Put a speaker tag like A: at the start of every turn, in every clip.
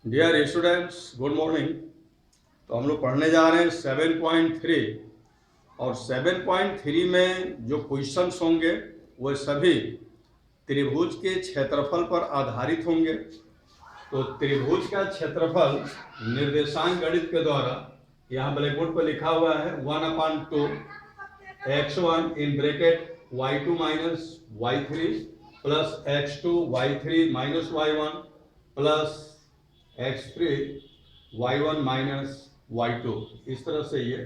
A: Dear students, good morning. तो हम लोग पढ़ने जा रहे हैं 7.3 और 7.3 में जो क्वेश्चंस होंगे वो सभी त्रिभुज के क्षेत्रफल पर आधारित होंगे। तो त्रिभुज का क्षेत्रफल निर्देशांक गणित के द्वारा यहाँ ब्लैक बोर्ड पर लिखा हुआ है 1/2 x1 in bracket y2 minus y3 plus x2 y3 minus y1 plus x3 y1 minus y2। इस तरह से ये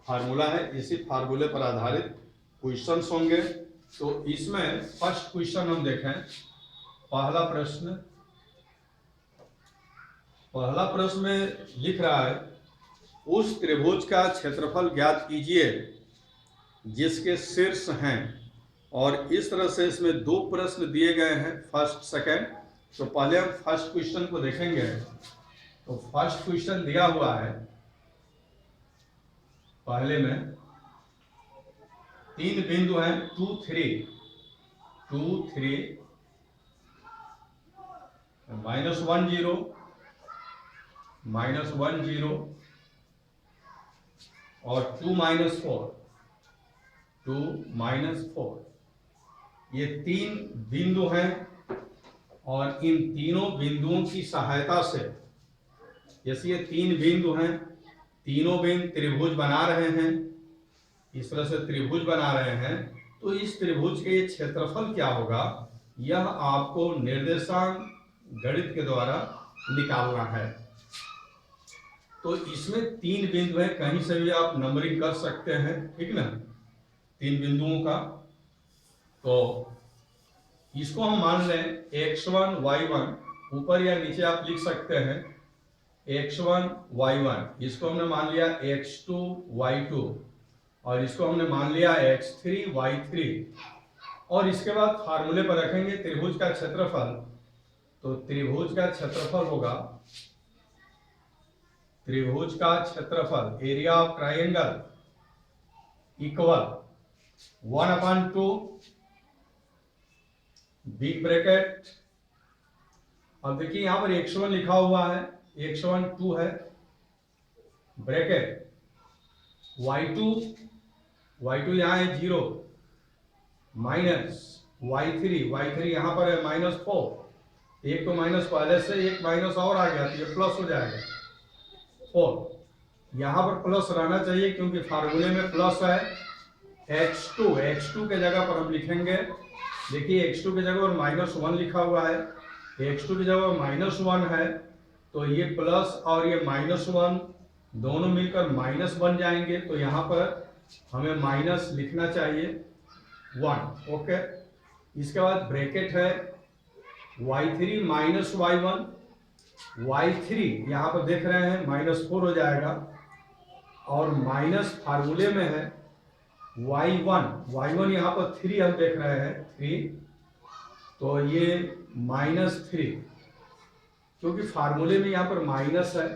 A: फार्मूला है। इसी फार्मूले पर आधारित क्वेश्चंस होंगे। तो इसमें फर्स्ट क्वेश्चन हम देखें। पहला प्रश्न में लिख रहा है, उस त्रिभुज का क्षेत्रफल ज्ञात कीजिए जिसके शीर्ष हैं। और इस तरह से इसमें दो प्रश्न दिए गए हैं, फर्स्ट सेकंड। तो पहले हम फर्स्ट क्वेश्चन को देखेंगे। तो फर्स्ट क्वेश्चन दिया हुआ है, पहले में तीन बिंदु हैं 2 3 -1 0 -1 0 और 2 -4 ये तीन बिंदु हैं। और इन तीनों बिंदुओं की सहायता से, जैसे ये तीन बिंदु हैं, तीनों बिंदु त्रिभुज बना रहे हैं। इस तरह से त्रिभुज बना रहे हैं। तो इस त्रिभुज के क्षेत्रफल क्या होगा, यह आपको निर्देशांक गणित के द्वारा निकालना है। तो इसमें तीन बिंदु हैं, कहीं से भी आप नंबरिंग कर सकते हैं, ठीक ना, तीन बिंदुओं का। तो इसको हम मान लें x1 y1, ऊपर या नीचे आप लिख सकते हैं x1 y1। इसको हमने मान लिया x2 y2 और इसको हमने मान लिया x3 y3। और इसके बाद फार्मूले पर रखेंगे त्रिभुज का क्षेत्रफल। तो त्रिभुज का क्षेत्रफल होगा, त्रिभुज का क्षेत्रफल area of triangle equal 1/2 big bracket. अब देखिए यहां पर x1 लिखा हुआ है, x1 2 है, ब्रैकेट y2 यहां है 0 माइनस y3 यहां पर है -4। एक तो माइनस पहले से, एक माइनस और आ गया तो ये प्लस हो जाएगा 4। यहां पर प्लस रहना चाहिए क्योंकि फार्मूले में प्लस है। x2 के जगह पर हम लिखेंगे, देखिए x2 की जगह पर -1 लिखा हुआ है, x2 की जगह -1 है। तो ये प्लस और ये -1 दोनों मिलकर माइनस बन जाएंगे। तो यहाँ पर हमें माइनस लिखना चाहिए 1। ओके, इसके बाद ब्रैकेट है y3 माइनस y1। y3 यहाँ पर देख रहे हैं -4 हो जाएगा और माइनस फार्मूले में है y1 यहाँ पर 3 हम देख रहे हैं 3। तो ये -3, क्योंकि फार्मूले में यहाँ पर माइनस है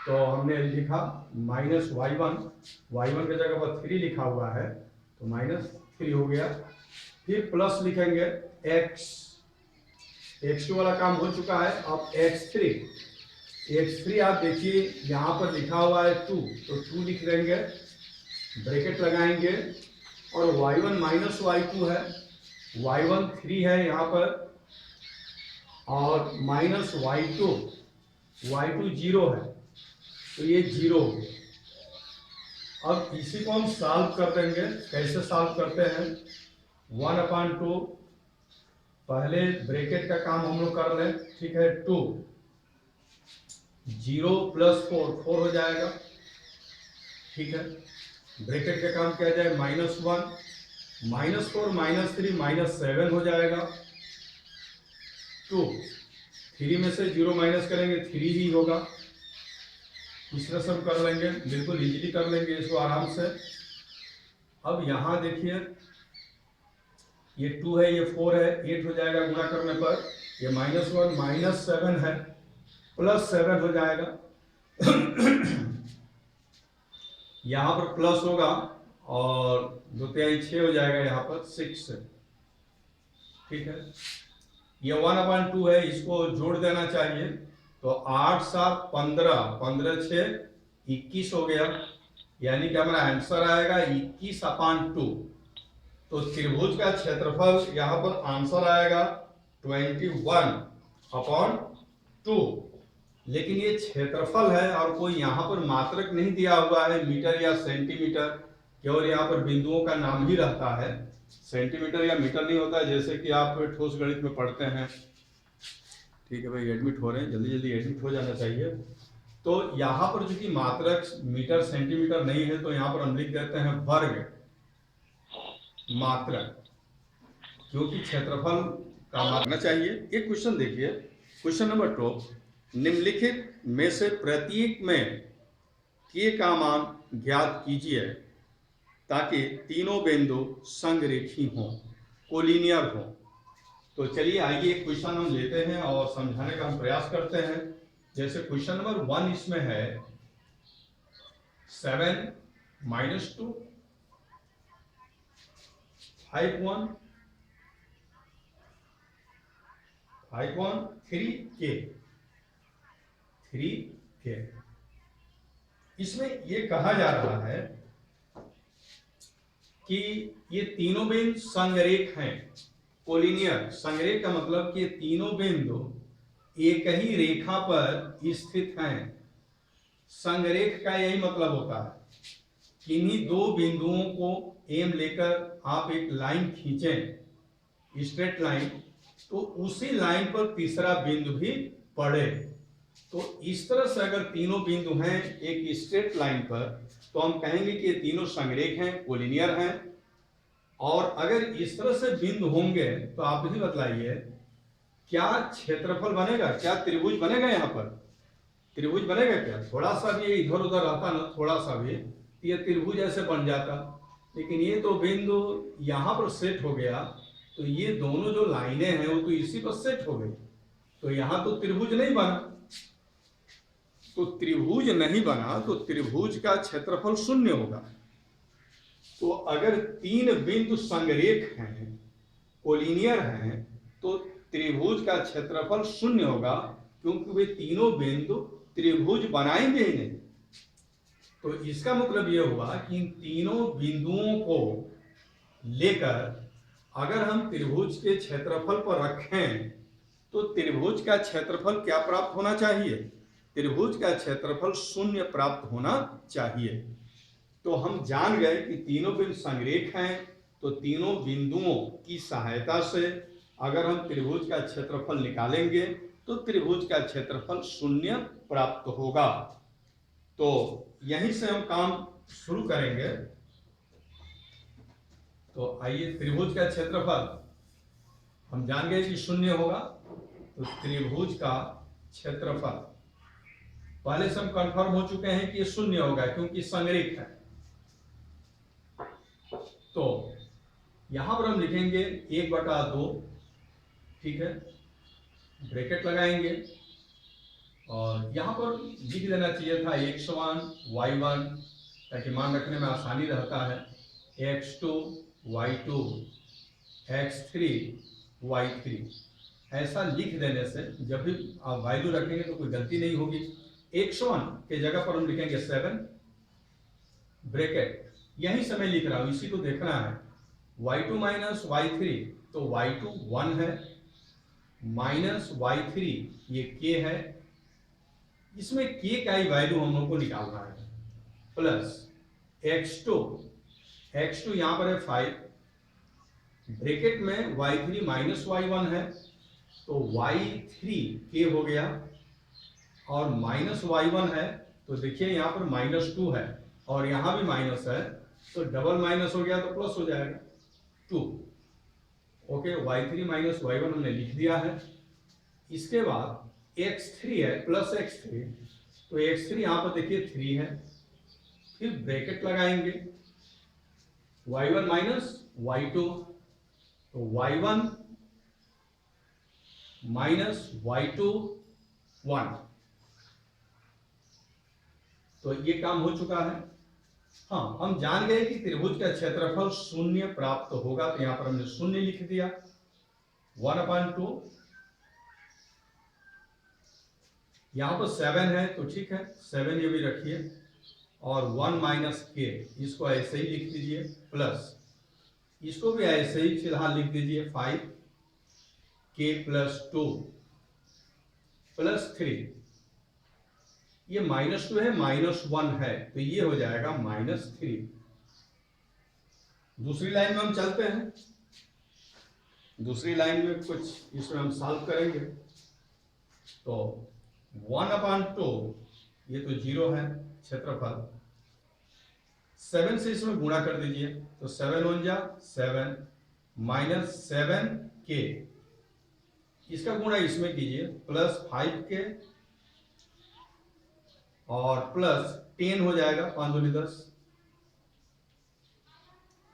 A: तो हमने लिखा -y1 की जगह पर 3 लिखा हुआ है तो -3 हो गया। फिर प्लस लिखेंगे x2 वाला काम हो चुका है। अब x3 आप देखिए यहाँ पर लिखा हुआ है 2, तो 2 लिख देंगे, ब्रैकेट लगाएंगे। और y1 माइनस y2 है, y1 3 है यहाँ पर और माइनस y2 0 है, तो ये 0 हो गया। अब इसी को हम सॉल्व कर देंगे। कैसे सॉल्व करते हैं, 1/2 पहले ब्रैकेट का काम हम लोग कर लें, ठीक है। 2 0 + 4 हो जाएगा, ठीक है। ब्रैकेट का काम किया जाए -1 -4 -3 -7 हो जाएगा। 2 3 में से 0 माइनस करेंगे 3 ही होगा। इस तरह से हम कर लेंगे, बिल्कुल इजीली कर लेंगे इसको आराम से। अब यहाँ देखिए ये 2 है, ये 4 है, 8 हो जाएगा गुणा करने पर। ये -1 -7 है, +7 हो जाएगा। यहाँ पर प्लस होगा और 2 तिहाई 6 हो जाएगा, यहाँ पर 6 है, ठीक है। ये 1/2 है, इसको जोड़ देना चाहिए। तो 8 7 15, 15 6 21 हो गया, यानी कि हमारा आंसर आएगा 21/2। तो त्रिभुज का क्षेत्रफल यहां पर आंसर आएगा 21/2। लेकिन ये क्षेत्रफल है और कोई यहाँ पर मात्रक नहीं दिया हुआ है, मीटर या सेंटीमीटर, केवल यहाँ पर बिंदुओं का नाम ही रहता है, सेंटीमीटर या मीटर नहीं होता है, जैसे कि आप ठोस गणित में पढ़ते हैं। ठीक है भाई, एडमिट हो रहे हैं, जल्दी जल्दी एडमिट हो जाना चाहिए। तो यहाँ पर जो कि मात्रक मीटर सेंटीमीटर नहीं है, तो यहाँ पर हम लिख देते हैं वर्ग मात्रक, क्योंकि क्षेत्रफल का मानना चाहिए। एक क्वेश्चन देखिए, क्वेश्चन नंबर 2, निम्नलिखित में से प्रत्येक में के का मान ज्ञात कीजिए ताकि तीनों बिंदु संरेखी हों, कोलिनियर हों। तो चलिए आइए एक क्वेश्चन हम लेते हैं और समझाने का हम प्रयास करते हैं। जैसे क्वेश्चन नंबर 1 इसमें है 7 - 2 5 1 5 1 3k। इसमें ये कहा जा रहा है कि ये तीनों बिंदु संरेख हैं, कोलिनियर। संरेख का मतलब कि ये तीनों बिंदु एक ही रेखा पर स्थित हैं। संरेख का यही मतलब होता है, किन्हीं दो बिंदुओं को एम लेकर आप एक लाइन खींचें, स्ट्रेट लाइन, तो उसी लाइन पर तीसरा बिंदु भी पड़े। तो इस तरह से अगर तीनों बिंदु हैं एक स्ट्रेट लाइन पर, तो हम कहेंगे कि ये तीनों संरेख हैं, कोलिनियर हैं। और अगर इस तरह से बिंदु होंगे तो आप ही बताइए क्या क्षेत्रफल बनेगा, क्या त्रिभुज बनेगा? यहाँ पर त्रिभुज बनेगा क्या? थोड़ा सा भी इधर उधर रहता ना, थोड़ा सा भी, तो ये त्रिभुज ऐसे बन जाता। लेकिन ये तो बिंदु यहाँ पर सेट हो गया, तो ये दोनों जो लाइनें हैं वो तो इसी पर सेट हो गई, तो यहाँ तो त्रिभुज नहीं बना। तो त्रिभुज नहीं बना तो त्रिभुज का क्षेत्रफल शून्य होगा। तो अगर तीन बिंदु संरेख हैं, कोलिनियर हैं, तो त्रिभुज का क्षेत्रफल शून्य होगा, क्योंकि वे तीनों बिंदु त्रिभुज बनाएंगे ही नहीं। तो इसका मतलब यह हुआ कि इन तीनों बिंदुओं को लेकर अगर हम त्रिभुज के क्षेत्रफल पर रखें तो त्रिभुज का क्षेत्रफल क्या प्राप्त होना चाहिए? त्रिभुज का क्षेत्रफल शून्य प्राप्त होना चाहिए। तो हम जान गए कि तीनों बिंदु संरेख हैं, तो तीनों बिंदुओं की सहायता से अगर हम त्रिभुज का क्षेत्रफल निकालेंगे तो त्रिभुज का क्षेत्रफल शून्य प्राप्त होगा। तो यहीं से हम काम शुरू करेंगे। तो आइए, त्रिभुज का क्षेत्रफल हम जान गए कि शून्य होगा, तो त्रिभुज का क्षेत्रफल पहले से हम कंफर्म हो चुके हैं कि ये शून्य होगा क्योंकि संरेख है। तो यहां पर हम लिखेंगे 1/2, ठीक है, ब्रैकेट लगाएंगे और यहां पर लिख देना चाहिए था x1 y1, ताकि मान रखने में आसानी रहता है, x2 y2 x3 y3। ऐसा लिख देने से जब भी आप वैल्यू रखेंगे तो कोई गलती नहीं होगी। x1 के जगह पर हम लिखेंगे 7, ब्रैकेट, यही समय लिख रहा हूं, इसी को देखना है। y2 - y3, तो y2 1 है, माइनस y3 ये k है, इसमें k का ही वैल्यू हम लोग को निकालना है, प्लस x2 यहां पर है 5, ब्रैकेट में y3 - y1 है, तो y3 k हो गया, और माइनस y1 है, तो देखिए यहां पर -2 है और यहां भी माइनस है, तो डबल माइनस हो गया तो प्लस हो जाएगा 2। ओके, y3 - y1 हमने लिख दिया है। इसके बाद x3 है, प्लस x3, तो x3 यहां पर देखिए 3 है, फिर ब्रैकेट लगाएंगे, y1 - y2, तो y1 - y2 1, तो ये काम हो चुका है। हाँ, हम जान गए कि त्रिभुज का क्षेत्रफल शून्य प्राप्त होगा, तो यहां पर हमने शून्य लिख दिया, 1/2 यहाँ पर 7 है तो ठीक है, 7 ये भी रखिए, और 1 माइनस के इसको ऐसे ही लिख दीजिए, प्लस इसको भी ऐसे ही फिलहाल लिख दीजिए 5 के प्लस 2 प्लस 3, ये -2 है, -1 है, तो ये हो जाएगा -3। दूसरी लाइन में हम चलते हैं, दूसरी लाइन में कुछ इसमें हम सॉल्व करेंगे। तो 1/2 ये तो 0 है क्षेत्रफल, 7 से इसमें गुणा कर दीजिए, तो 7 1 जा 7 माइनस 7 के, इसका गुणा इसमें कीजिए, प्लस 5 के और प्लस 10 हो जाएगा, 5 दूनी 10।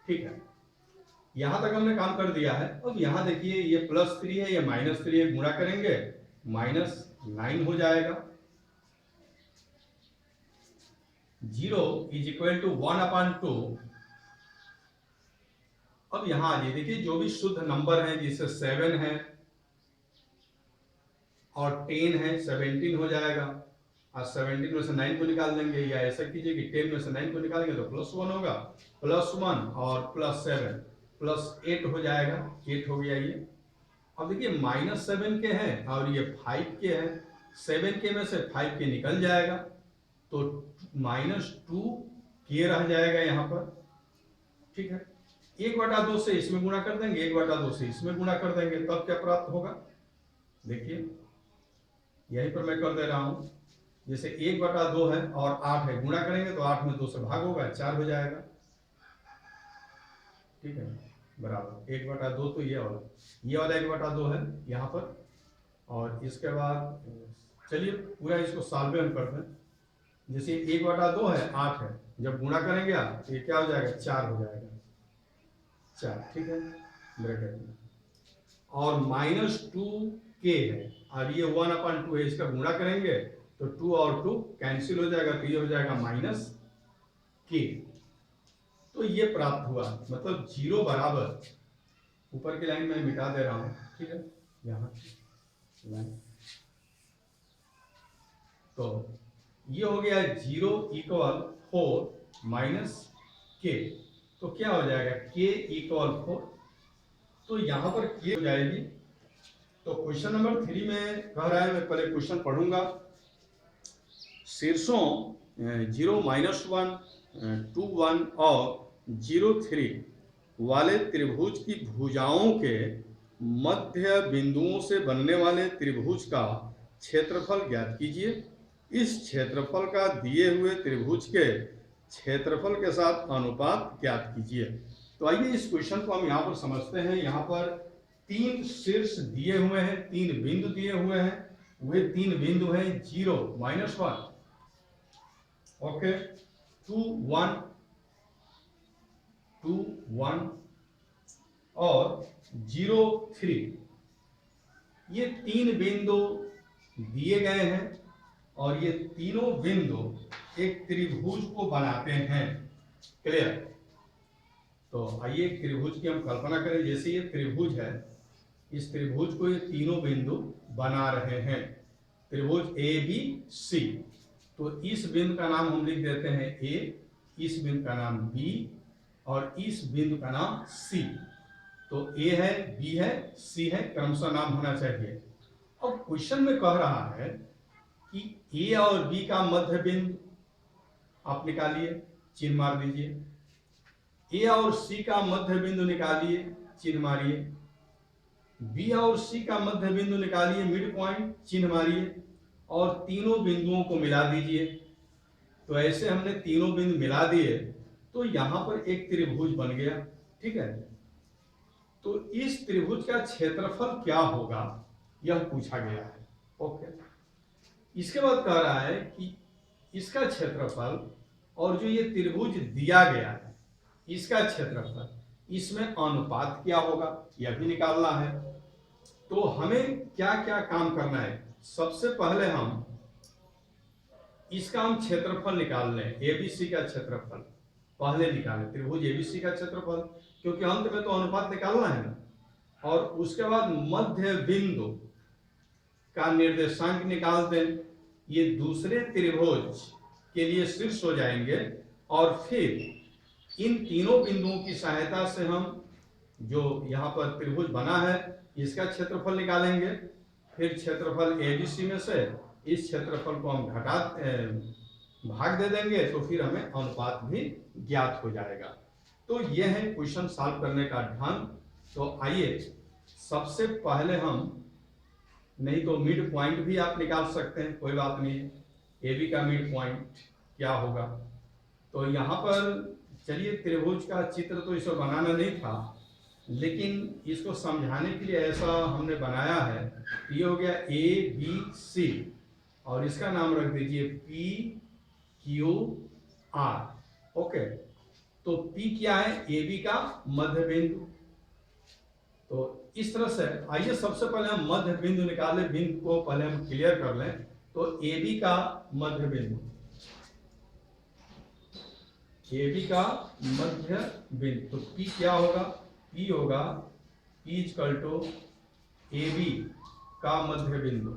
A: ठीक है, यहां तक हमने काम कर दिया है। अब यहां देखिए ये +3 है, ये -3 है, गुणा करेंगे -9 हो जाएगा। 0 = 1/2। अब यहां आ जाइए, देखिए जो भी शुद्ध नंबर है, जैसे 7 है और 10 है, 17 हो जाएगा, और 17 में से 9 को निकाल देंगे, या ऐसा कीजिए कि 10 में से 9 को निकालेंगे तो +1 होगा, +1 और +7 +8 हो जाएगा, 8 हो गया ये। अब देखिए -7 के हैं और ये 5 के हैं, 7 के में से 5 के निकल जाएगा, तो -2 के रह जाएगा यहाँ पर। ठीक है, 1/2 से इसमें गुणा कर देंगे, 1/2 से इसमें गुणा कर देंगे, तब क्या प्राप्त होगा, देखिए यहीं पर मैं कर दे रहा हूं, जैसे 1/2 है और 8 है, गुणा करेंगे तो 8 में 2 से भाग होगा, 4 हो जाएगा। ठीक है, बराबर 1/2, तो ये वाला 1/2 है यहाँ पर। और इसके बाद चलिए पूरा इसको सॉल्व हम करते हैं। जैसे 1/2 है, 8 है, जब गुणा करेंगे तो ये क्या हो जाएगा, 4 हो जाएगा, 4। ठीक है, ब्रैकेट में, और -2 के है और ये 1/2 है, इसका गुणा करेंगे तो 2 और 2 कैंसिल हो जाएगा, तो ये हो जाएगा -k। तो ये प्राप्त हुआ, मतलब 0 बराबर, ऊपर की लाइन में मिटा दे रहा हूं, ठीक है, यहाँ लाइन, तो ये हो गया 0 = 4 -k, तो क्या हो जाएगा, k = 4, तो यहां पर k हो जाएगी। तो क्वेश्चन नंबर 3 में कह रहा है, मैं पहले क्वेश्चन पढ़ूंगा। शीर्षों 0 -1 2 1 और 0 3 वाले त्रिभुज की भुजाओं के मध्य बिंदुओं से बनने वाले त्रिभुज का क्षेत्रफल ज्ञात कीजिए। इस क्षेत्रफल का दिए हुए त्रिभुज के क्षेत्रफल के साथ अनुपात ज्ञात कीजिए। तो आइए इस क्वेश्चन को हम यहाँ पर समझते हैं। यहाँ पर 3 शीर्ष दिए हुए हैं, 3 बिंदु दिए हुए हैं, वे 3 बिंदु हैं 0 -1, ओके, 2 1 2 1 और 0 3, ये 3 बिंदु दिए गए हैं और ये तीनों बिंदु एक त्रिभुज को बनाते हैं। क्लियर? तो आइए त्रिभुज की हम कल्पना करें। जैसे ये त्रिभुज है, इस त्रिभुज को ये तीनों बिंदु बना रहे हैं, त्रिभुज ABC। तो इस बिंदु का नाम हम लिख देते हैं A, इस बिंदु का नाम B और इस बिंदु का नाम C। तो A है, B है, C है, क्रमशः नाम होना चाहिए। अब क्वेश्चन में कह रहा है कि A और B का मध्य बिंदु आप निकालिए, चिन्ह मार दीजिए। A और C का मध्य बिंदु निकालिए, चिन्ह मारिए। B और C का मध्य बिंदु निकालिए, मिड पॉइंट, चिन्ह मारिए, और तीनों बिंदुओं को मिला दीजिए। तो ऐसे हमने तीनों बिंदु मिला दिए, तो यहां पर एक त्रिभुज बन गया। ठीक है, तो इस त्रिभुज का क्षेत्रफल क्या होगा, यह पूछा गया है। ओके, इसके बाद कह रहा है कि इसका क्षेत्रफल और जो ये त्रिभुज दिया गया है इसका क्षेत्रफल, इसमें अनुपात क्या होगा, यह भी निकालना है। तो हमें क्या क्या काम करना है। सबसे पहले हम इसका हम क्षेत्रफल निकाल लें, ABC का क्षेत्रफल पहले निकालें, त्रिभुज ABC का क्षेत्रफल, क्योंकि अंत में तो अनुपात निकालना है ना। और उसके बाद मध्य बिंदु का निर्देशांक निकाल दें, ये दूसरे त्रिभुज के लिए शीर्ष हो जाएंगे और फिर इन तीनों बिंदुओं की सहायता से हम जो यहाँ पर त्रिभुज बना है इसका क्षेत्रफल निकालेंगे। फिर क्षेत्रफल ABC में से इस क्षेत्रफल को हम भाग दे देंगे तो फिर हमें अनुपात भी ज्ञात हो जाएगा। तो यह है क्वेश्चन सॉल्व करने का ढंग। तो आइए सबसे पहले हम, नहीं तो मिड पॉइंट भी आप निकाल सकते हैं, कोई बात नहीं है। AB का मिड पॉइंट क्या होगा, तो यहाँ पर चलिए त्रिभुज का चित्र तो इसे बनाना नहीं था, लेकिन इसको समझाने के लिए ऐसा हमने बनाया है। ये हो गया ABC और इसका नाम रख दीजिए PQR। ओके, तो P क्या है, AB का मध्य बिंदु। तो इस तरह से आइए सबसे पहले हम मध्य बिंदु निकालें, बिंदु को पहले हम क्लियर कर लें। तो AB का मध्य बिंदु, AB का मध्य बिंदु, तो P क्या होगा, P होगा P इक्वल टू AB का मध्य बिंदु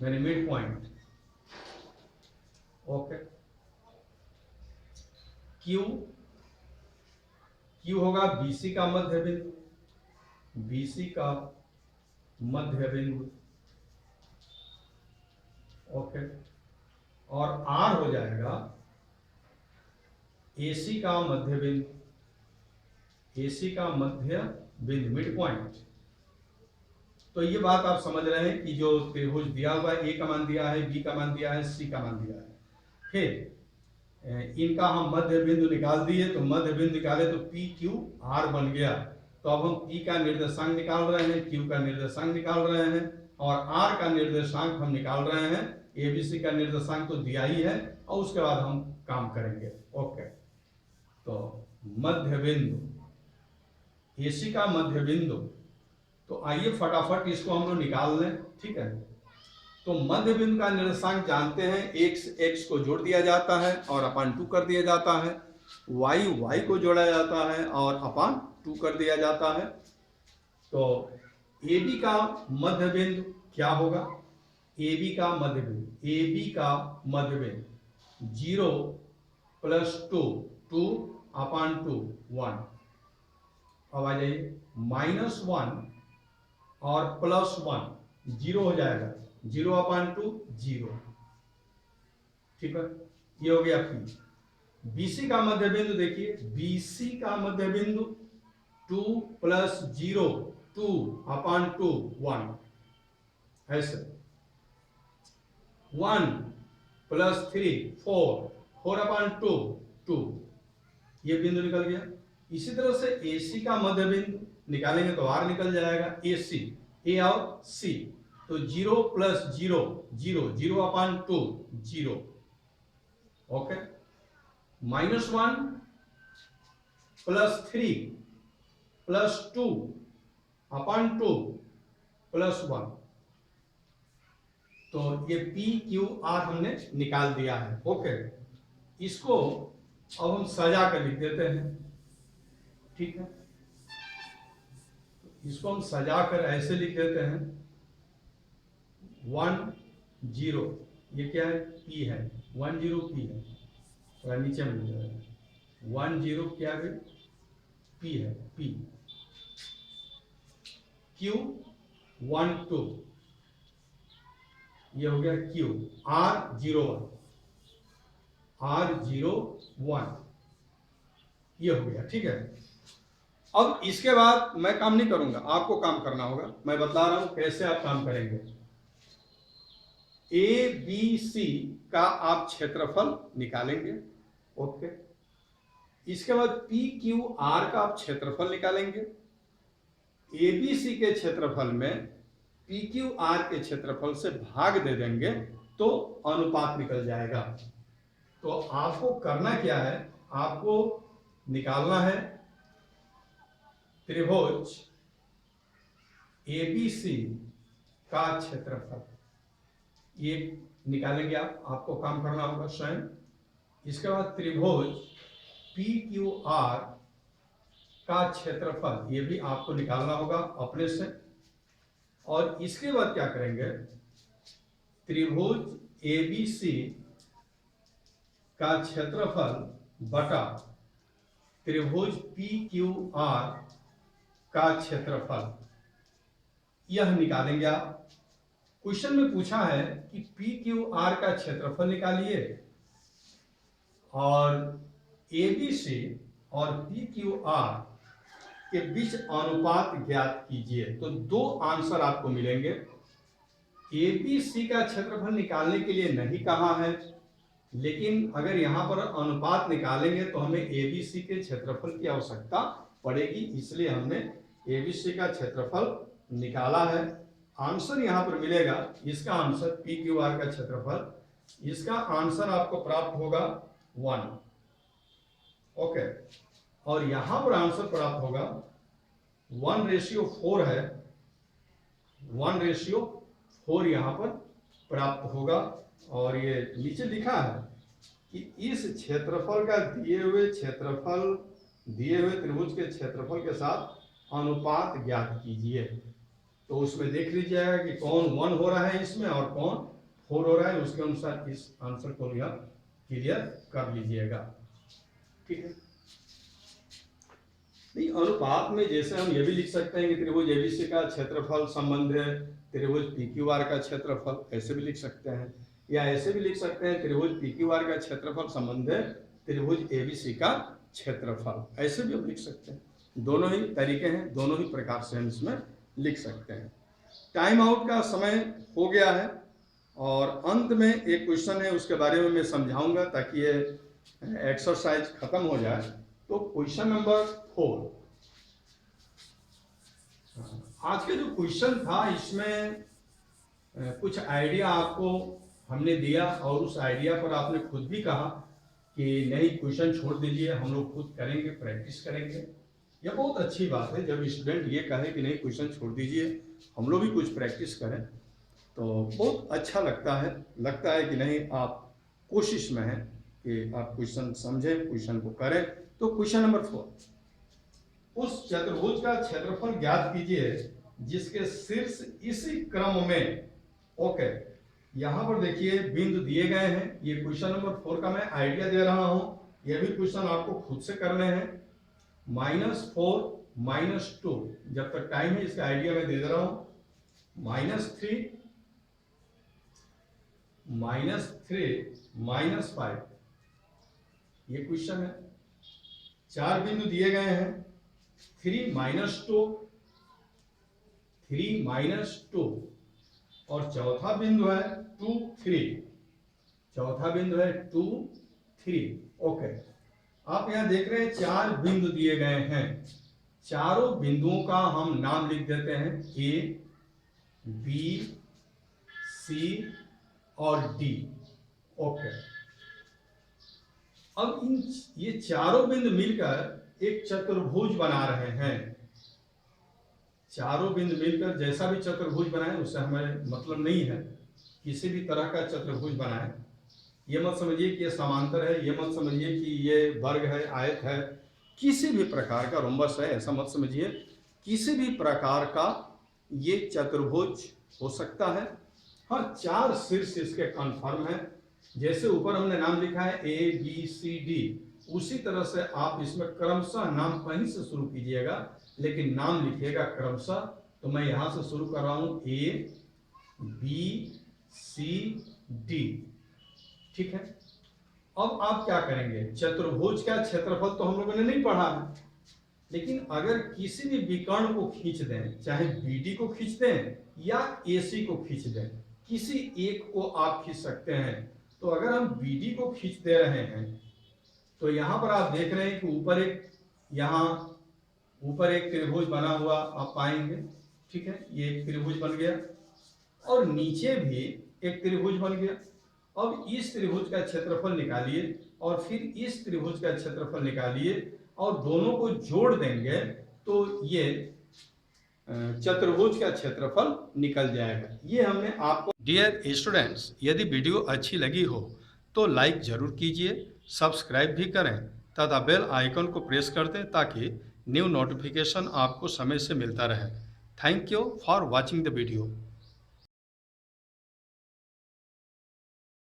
A: यानी मिड पॉइंट। ओके, Q होगा BC का मध्य बिंदु, BC का मध्य बिंदु। ओके, और R हो जाएगा AC का मध्य बिंदु, AC का मध्य बिंदु मिड पॉइंट। तो ये बात आप समझ रहे हैं कि जो त्रिभुज दिया हुआ है, A का मान दिया है, B का मान दिया है, C का मान दिया है, फिर इनका हम मध्य बिंदु निकाल दिए। तो मध्य बिंदु निकाले तो PQR बन गया। तो अब हम P का निर्देशांक निकाल रहे हैं, Q का निर्देशांक निकाल रहे हैं और R का निर्देशांक हम निकाल रहे हैं। ABC का निर्देशांक तो दिया ही है और उसके बाद हम काम करेंगे। ओके, तो मध्य बिंदु AC का मध्य बिंदु, तो आइए फटाफट इसको हम लोग निकाल लें। ठीक है, तो मध्य बिंदु का निर्देशांक जानते हैं, x को जोड़ दिया जाता है और अपान 2 कर दिया जाता है, y को जोड़ा जाता है और अपान 2 कर दिया जाता है। तो AB का मध्य बिंदु क्या होगा, AB का मध्य बिंदु, AB का मध्य बिंदु 0 प्लस 2, 2 अपान 2 1। अब आ जाइए -1 और +1 0 हो जाएगा, 0 अपान 2 0। ठीक है, ये हो गया P। BC का मध्य बिंदु देखिए, BC का मध्य बिंदु 2 प्लस 0 2 अपान 2 1, ऐसे 1 प्लस 3 4 4 अपान 2 2, ये बिंदु निकल गया। इसी तरह से AC का मध्य बिंदु निकालेंगे तो R निकल जाएगा, AC A और C, तो 0 प्लस 0 0 0 अपान 2 0। ओके, -1 प्लस 3 प्लस 2 अपान 2 प्लस 1। तो ये PQR हमने निकाल दिया है। ओके, इसको अब हम सजा कर लिख देते हैं। ठीक है, इसको हम सजा कर ऐसे लिख देते हैं 1 0, ये क्या है, P है, 1 0 P है, थोड़ा नीचे में लिख रहे हैं 1 0 क्या है, P है, P Q 1 2, ये हो गया Q, R 0 1, R 0 1, ये हो गया। ठीक है, अब इसके बाद मैं काम नहीं करूंगा, आपको काम करना होगा। मैं बता रहा हूं कैसे आप काम करेंगे। ABC का आप क्षेत्रफल निकालेंगे। ओके, इसके बाद PQR का आप क्षेत्रफल निकालेंगे। ABC के क्षेत्रफल में PQR के क्षेत्रफल से भाग दे देंगे तो अनुपात निकल जाएगा। तो आपको करना क्या है, आपको निकालना है त्रिभुज ABC का क्षेत्रफल, ये निकालेंगे आप, आपको काम करना होगा स्वयं। इसके बाद त्रिभुज PQR का क्षेत्रफल, ये भी आपको निकालना होगा अपने से। और इसके बाद क्या करेंगे, त्रिभुज ABC का क्षेत्रफल बटा त्रिभुज PQR का क्षेत्रफल, यह निकालेंगे आप। क्वेश्चन में पूछा है कि PQR का क्षेत्रफल निकालिए और ABC और PQR के बीच अनुपात ज्ञात कीजिए। तो दो आंसर आपको मिलेंगे। ABC का क्षेत्रफल निकालने के लिए नहीं कहा है, लेकिन अगर यहाँ पर अनुपात निकालेंगे तो हमें ABC के क्षेत्रफल की आवश्यकता पड़ेगी, इसलिए हमने ABC का क्षेत्रफल निकाला है। आंसर यहाँ पर मिलेगा, इसका आंसर PQR का क्षेत्रफल, इसका आंसर आपको प्राप्त होगा 1। ओके, और यहाँ पर आंसर प्राप्त होगा 1:4 है, 1:4 यहाँ पर प्राप्त होगा। और ये नीचे लिखा है कि इस क्षेत्रफल का दिए हुए त्रिभुज के क्षेत्रफल के साथ अनुपात ज्ञात कीजिए। तो उसमें देख लीजिएगा कि कौन 1 हो रहा है इसमें और कौन 4 हो रहा है, उसके अनुसार इस आंसर को यह क्लियर कर लीजिएगा। ठीक है, नहीं अनुपात में जैसे हम ये भी लिख सकते हैं कि त्रिभुज ABC का क्षेत्रफल संबंध है त्रिभुज PQR का क्षेत्रफल, ऐसे भी लिख सकते हैं, या ऐसे भी लिख सकते हैं त्रिभुज PQR का क्षेत्रफल संबंध है त्रिभुज ABC का क्षेत्रफल, ऐसे भी हम लिख सकते हैं। दोनों ही तरीके हैं, दोनों ही प्रकार से हम इसमें लिख सकते हैं। टाइम आउट का समय हो गया है और अंत में एक क्वेश्चन है, उसके बारे में मैं समझाऊंगा ताकि ये एक्सरसाइज खत्म हो जाए। तो क्वेश्चन नंबर 4, आज का जो क्वेश्चन था इसमें कुछ आइडिया आपको हमने दिया और उस आइडिया पर आपने खुद भी कहा कि नहीं क्वेश्चन छोड़ दीजिए, हम लोग खुद करेंगे, प्रैक्टिस करेंगे। यह बहुत अच्छी बात है जब स्टूडेंट ये कहे कि नहीं क्वेश्चन छोड़ दीजिए, हम लोग भी कुछ प्रैक्टिस करें, तो बहुत अच्छा लगता है कि नहीं आप कोशिश में हैं कि आप क्वेश्चन समझें, क्वेश्चन को करें। तो क्वेश्चन नंबर 4, उस चतुर्भुज का क्षेत्रफल ज्ञात कीजिए जिसके शीर्ष इसी क्रम में, ओके, यहां पर देखिए बिंदु दिए गए हैं। ये क्वेश्चन नंबर 4 का मैं आइडिया दे रहा हूं, ये भी क्वेश्चन आपको खुद से करने हैं। -4 -2, जब तक टाइम है इसका आइडिया मैं दे रहा हूं। -3 -5, ये क्वेश्चन है। 4 बिंदु दिए गए हैं, 3 -2, 3 -2, और चौथा बिंदु है 2 3, चौथा बिंदु है 2 3। ओके, आप यहां देख रहे हैं 4 बिंदु दिए गए हैं। चारों बिंदुओं का हम नाम लिख देते हैं, A, B, C और D। ओके, अब ये चारों बिंदु मिलकर एक चतुर्भुज बना रहे हैं। चारों बिंदु मिलकर जैसा भी चतुर्भुज बनाए उससे हमें मतलब नहीं है, किसी भी तरह का चतुर्भुज बनाए। ये मत समझिए कि ये समांतर है, ये मत समझिए कि ये वर्ग है, आयत है, किसी भी प्रकार का रोम्बस है, ऐसा मत समझिए। किसी भी प्रकार का ये चतुर्भुज हो सकता है। हाँ, 4 शीर्ष इसके कन्फर्म है। जैसे ऊपर हमने नाम लिखा है A B C D, उसी तरह से आप इसमें क्रमशः नाम कहीं से शुरू कीजिएगा, लेकिन नाम लिखिएगा क्रमशः। तो मैं यहां से शुरू कर रहा हूं A B C D। ठीक है, अब आप क्या करेंगे, चतुर्भुज का क्षेत्रफल तो हम लोगों ने नहीं पढ़ा है, लेकिन अगर किसी भी विकर्ण को खींच दें, चाहे BD को खींच दें या AC को खींच दें, किसी एक को आप खींच सकते हैं। तो अगर हम BD को खींच दे रहे हैं तो यहां पर आप देख रहे हैं कि ऊपर एक त्रिभुज बना हुआ आप पाएंगे। ठीक है, ये एक त्रिभुज बन गया और नीचे भी एक त्रिभुज बन गया। अब इस त्रिभुज का क्षेत्रफल निकालिए और फिर इस त्रिभुज का क्षेत्रफल निकालिए और दोनों को जोड़ देंगे तो ये चतुर्भुज का क्षेत्रफल निकल जाएगा। ये हमने आपको। डियर स्टूडेंट्स, यदि वीडियो अच्छी लगी हो तो लाइक जरूर कीजिए, सब्सक्राइब भी करें तथा बेल आइकन को प्रेस कर दें ताकि न्यू नोटिफिकेशन आपको समय से मिलता रहे। Thank you for watching the video.